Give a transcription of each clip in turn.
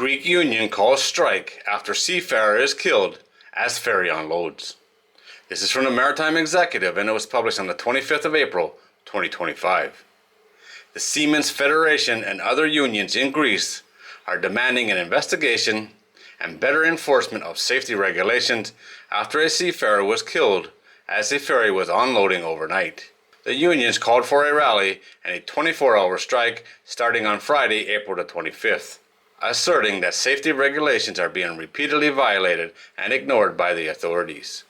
Greek union calls strike after Seafarer is killed as ferry unloads. This is from the Maritime Executive and it was published on the 25th of April, 2025. The Seamen's Federation and other unions in Greece are demanding an investigation and better enforcement of safety regulations after a seafarer was killed as a ferry was unloading overnight. The unions called for a rally and a 24-hour strike starting on Friday, April the 25th, asserting that safety regulations are being repeatedly violated and ignored by the authorities.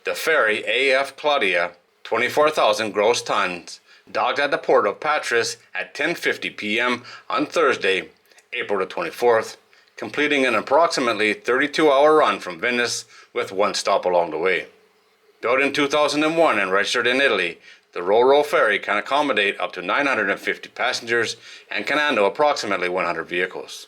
The ferry AF Claudia, 24,000 gross tons, docked at the port of Patras at 10:50 p.m. on Thursday, April the 24th, completing an approximately 32-hour run from Venice with one stop along the way. Built in 2001 and registered in Italy, the Ro-Ro ferry can accommodate up to 950 passengers and can handle approximately 100 vehicles.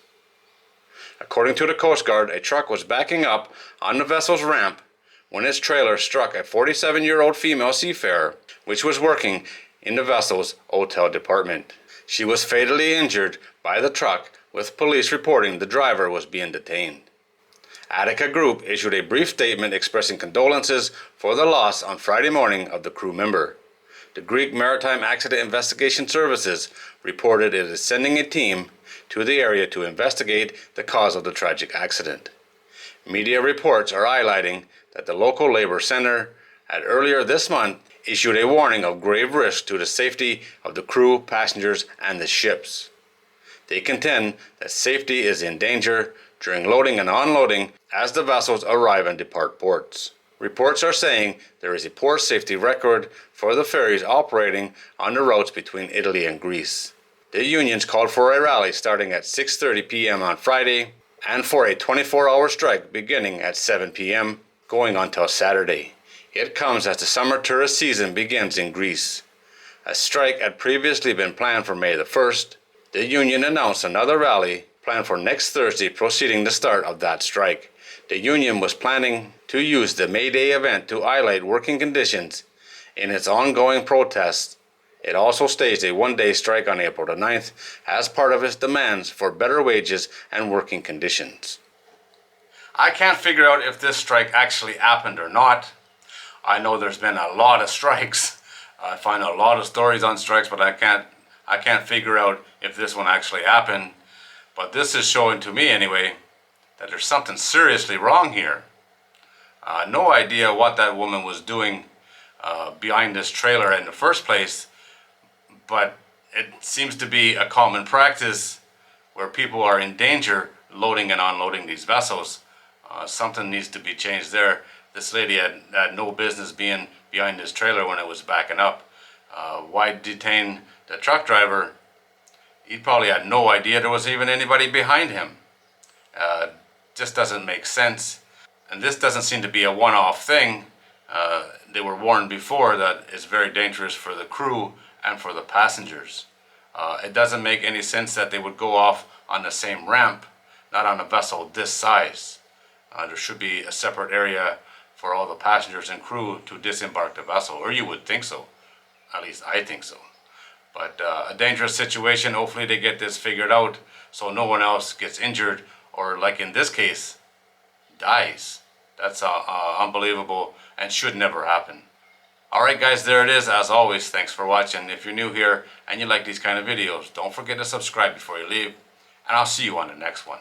According to the Coast Guard, a truck was backing up on the vessel's ramp when its trailer struck a 47-year-old female seafarer, which was working in the vessel's hotel department. She was fatally injured by the truck, with police reporting the driver was being detained. Attica Group issued a brief statement expressing condolences for the loss on Friday morning of the crew member. The Greek Maritime Accident Investigation Services reported it is sending a team to the area to investigate the cause of the tragic accident. Media reports are highlighting that the local labor center had earlier this month issued a warning of grave risk to the safety of the crew, passengers, and the ships. They contend that safety is in danger during loading and unloading as the vessels arrive and depart ports. Reports are saying there is a poor safety record for the ferries operating on the routes between Italy and Greece. The unions called for a rally starting at 6:30 p.m. on Friday and for a 24-hour strike beginning at 7 p.m. going until Saturday. It comes as the summer tourist season begins in Greece. A strike had previously been planned for May the 1st. The union announced another rally planned for next Thursday preceding the start of that strike. The union was planning to use the May Day event to highlight working conditions in its ongoing protests. It also staged a one-day strike on April the 9th as part of its demands for better wages and working conditions. I can't figure out if this strike actually happened or not. I know there's been a lot of strikes. I find a lot of stories on strikes, but I can't figure out if this one actually happened. But this is showing to me anyway that there's something seriously wrong here. No idea what that woman was doing behind this trailer in the first place, but it seems to be a common practice where people are in danger loading and unloading these vessels. Something needs to be changed there. This lady had no business being behind this trailer when it was backing up. Why detain the truck driver? He probably had no idea there was even anybody behind him. Just doesn't make sense. And this doesn't seem to be a one-off thing. They were warned before that it's very dangerous for the crew and for the passengers. It doesn't make any sense that they would go off on the same ramp, not on a vessel this size. There should be a separate area for all the passengers and crew to disembark the vessel, or you would think so. At least I think so. But a dangerous situation. Hopefully they get this figured out so no one else gets injured or, like in this case, dies. That's unbelievable and should never happen. Alright guys, there it is. As always, thanks for watching. If you're new here and you like these kind of videos, don't forget to subscribe before you leave, and I'll see you on the next one.